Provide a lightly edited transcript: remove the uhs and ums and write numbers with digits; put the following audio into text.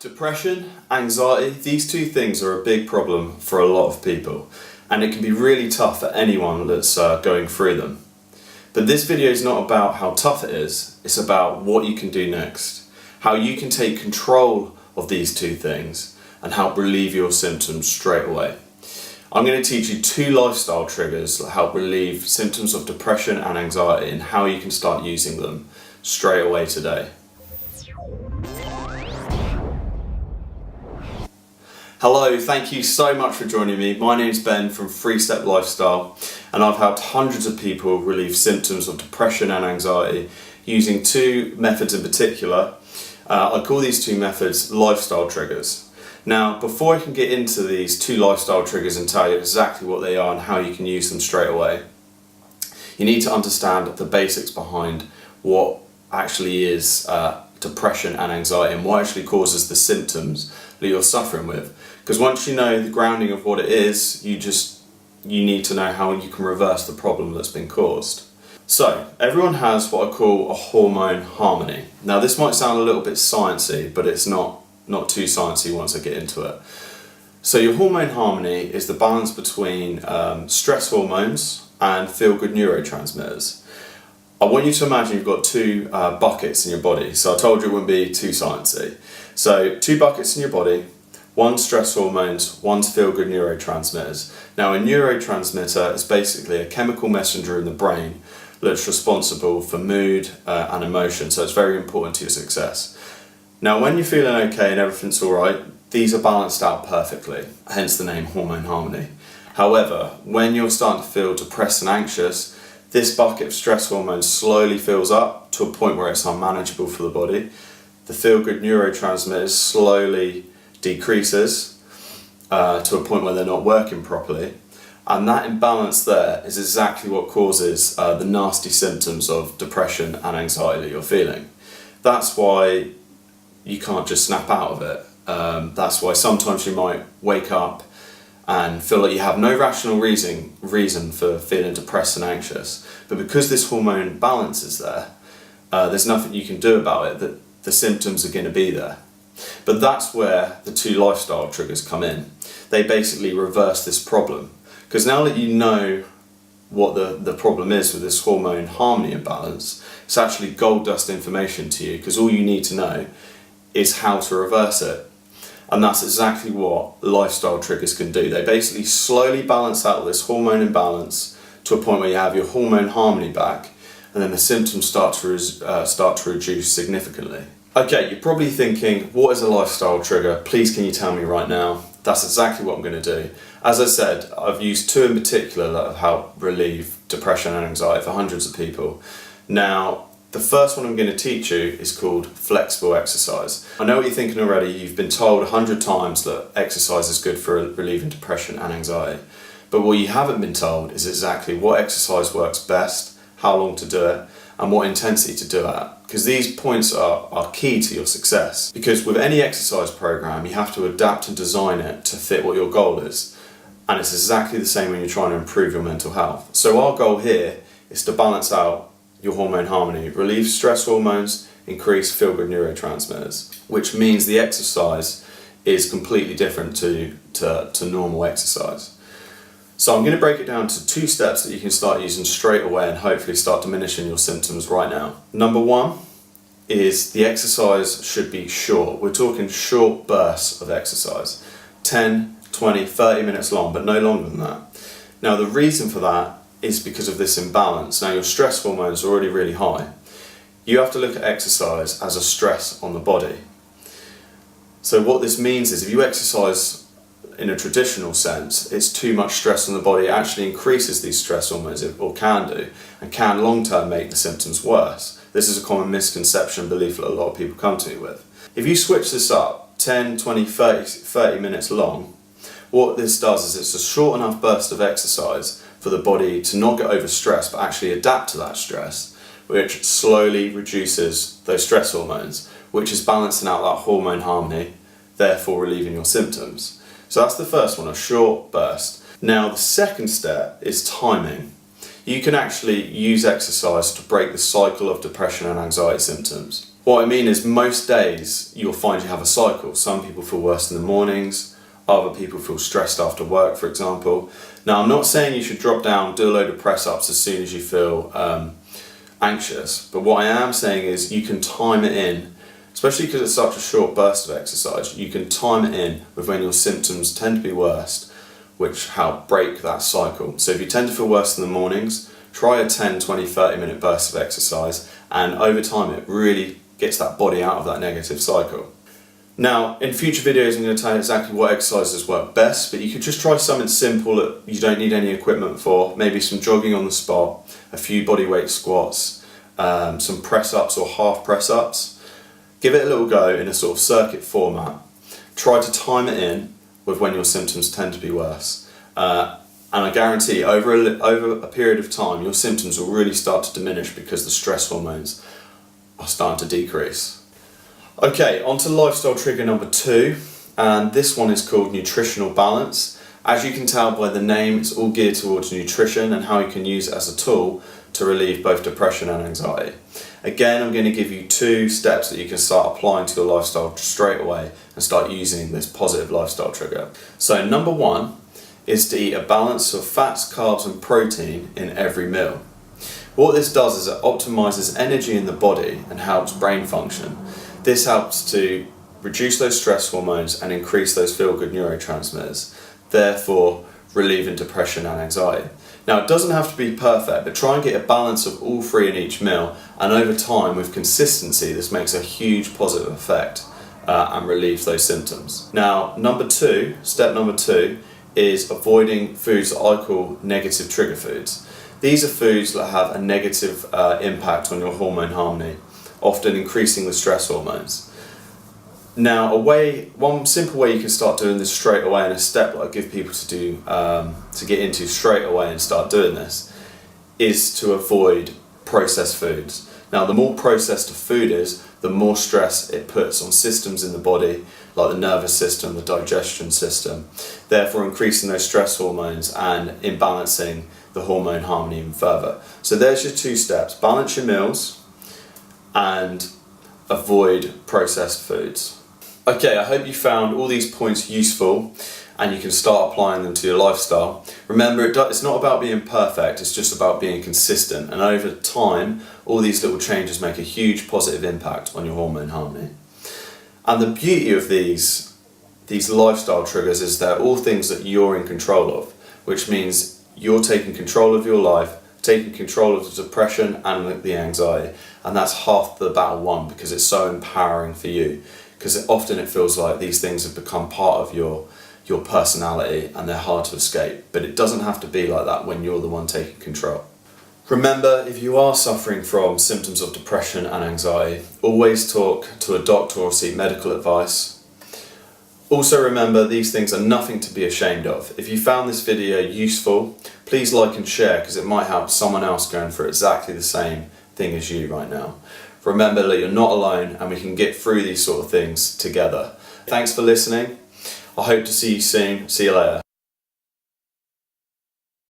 Depression, anxiety, these two things are a big problem for a lot of people, and it can be really tough for anyone that's going through them. But this video is not about how tough it is, it's about what you can do next, how you can take control of these two things and help relieve your symptoms straight away. I'm going to teach you 2 lifestyle triggers that help relieve symptoms of depression and anxiety and how you can start using them straight away today. Hello, thank you so much for joining me. My name is Ben from 3 Step Lifestyle, and I've helped hundreds of people relieve symptoms of depression and anxiety using 2 methods in particular. I call these 2 methods lifestyle triggers. Now, before I can get into these 2 lifestyle triggers and tell you exactly what they are and how you can use them straight away, you need to understand the basics behind what actually is depression and anxiety and what actually causes the symptoms that you're suffering with. Because once you know the grounding of what it is, you need to know how you can reverse the problem that's been caused. So, everyone has what I call a hormone harmony. Now this might sound a little bit sciencey, but it's not too sciencey once I get into it. So your hormone harmony is the balance between stress hormones and feel-good neurotransmitters. I want you to imagine you've got 2 buckets in your body. So I told you it wouldn't be too sciencey. So 2 buckets in your body, 1 stress hormones, 1's feel-good neurotransmitters. Now a neurotransmitter is basically a chemical messenger in the brain that's responsible for mood and emotion, so it's very important to your success. Now when you're feeling okay and everything's alright, these are balanced out perfectly, hence the name hormone harmony. However, when you're starting to feel depressed and anxious, this bucket of stress hormones slowly fills up to a point where it's unmanageable for the body. The feel-good neurotransmitters slowly decreases to a point where they're not working properly, and that imbalance there is exactly what causes the nasty symptoms of depression and anxiety that you're feeling. That's why you can't just snap out of it. That's why sometimes you might wake up and feel like you have no rational reason for feeling depressed and anxious, but because this hormone balance is there, there's nothing you can do about it, that the symptoms are going to be there. But that's where the 2 lifestyle triggers come in. They basically reverse this problem. Because now that you know what the problem is with this hormone harmony imbalance, it's actually gold dust information to you, because all you need to know is how to reverse it. And that's exactly what lifestyle triggers can do. They basically slowly balance out this hormone imbalance to a point where you have your hormone harmony back, and then the symptoms start to reduce significantly. Okay, you're probably thinking, what is a lifestyle trigger? Please can you tell me right now? That's exactly what I'm going to do. As I said, I've used 2 in particular that have helped relieve depression and anxiety for hundreds of people. Now, the first one I'm going to teach you is called flexible exercise. I know what you're thinking already. You've been told 100 times that exercise is good for relieving depression and anxiety. But what you haven't been told is exactly what exercise works best, how long to do it, and what intensity to do it at. Because these points are key to your success. Because with any exercise program, you have to adapt and design it to fit what your goal is. And it's exactly the same when you're trying to improve your mental health. So our goal here is to balance out your hormone harmony, relieve stress hormones, increase feel-good neurotransmitters, which means the exercise is completely different to normal exercise. So I'm going to break it down to 2 steps that you can start using straight away and hopefully start diminishing your symptoms right now. Number 1 is the exercise should be short. We're talking short bursts of exercise, 10, 20, 30 minutes long, but no longer than that. Now the reason for that is because of this imbalance. Now your stress hormones are already really high. You have to look at exercise as a stress on the body. So what this means is if you exercise in a traditional sense, it's too much stress on the body. It actually increases these stress hormones, or can do, and can long term make the symptoms worse. This is a common misconception and belief that a lot of people come to me with. If you switch this up 10, 20, 30 minutes long, what this does is it's a short enough burst of exercise for the body to not get overstressed but actually adapt to that stress, which slowly reduces those stress hormones, which is balancing out that hormone harmony, therefore relieving your symptoms. So that's the first one, a short burst. Now the second step is timing. You can actually use exercise to break the cycle of depression and anxiety symptoms. What I mean is most days you'll find you have a cycle. Some people feel worse in the mornings, other people feel stressed after work, for example. Now, I'm not saying you should drop down, do a load of press-ups as soon as you feel anxious, but what I am saying is you can time it in, especially because it's such a short burst of exercise. You can time it in with when your symptoms tend to be worst, which help break that cycle. So if you tend to feel worse in the mornings, try a 10, 20, 30 minute burst of exercise, and over time it really gets that body out of that negative cycle. Now, in future videos I'm going to tell you exactly what exercises work best, but you could just try something simple that you don't need any equipment for, maybe some jogging on the spot, a few bodyweight squats, some press-ups or half press-ups. Give it a little go in a sort of circuit format. Try to time it in with when your symptoms tend to be worse. And I guarantee over a period of time your symptoms will really start to diminish because the stress hormones are starting to decrease. Okay, on to lifestyle trigger number 2, and this one is called nutritional balance. As you can tell by the name, it's all geared towards nutrition and how you can use it as a tool to relieve both depression and anxiety. Again, I'm going to give you 2 steps that you can start applying to your lifestyle straight away and start using this positive lifestyle trigger. So number 1 is to eat a balance of fats, carbs and protein in every meal. What this does is it optimizes energy in the body and helps brain function. This helps to reduce those stress hormones and increase those feel-good neurotransmitters, therefore relieving depression and anxiety. Now, it doesn't have to be perfect, but try and get a balance of all 3 in each meal, and over time with consistency this makes a huge positive effect and relieves those symptoms. Now, step number two is avoiding foods that I call negative trigger foods. These are foods that have a negative impact on your hormone harmony, often increasing the stress hormones. Now, one simple way you can start doing this straight away, and a step that I give people to do to get into straight away and start doing this, is to avoid processed foods. Now, the more processed a food is, the more stress it puts on systems in the body, like the nervous system, the digestion system, therefore increasing those stress hormones and imbalancing the hormone harmony even further. So there's your 2 steps: balance your meals and avoid processed foods. Okay, I hope you found all these points useful and you can start applying them to your lifestyle. Remember, it's not about being perfect, it's just about being consistent, and over time all these little changes make a huge positive impact on your hormone harmony. And the beauty of these lifestyle triggers is they're all things that you're in control of, which means you're taking control of your life, taking control of the depression and the anxiety, and that's half the battle won, because it's so empowering for you, because often it feels like these things have become part of your personality and they're hard to escape, but it doesn't have to be like that when you're the one taking control. Remember, if you are suffering from symptoms of depression and anxiety, always talk to a doctor or seek medical advice. Also remember, these things are nothing to be ashamed of. If you found this video useful, please like and share, because it might help someone else going through exactly the same thing as you right now. Remember that you're not alone and we can get through these sort of things together. Thanks for listening. I hope to see you soon. See you later.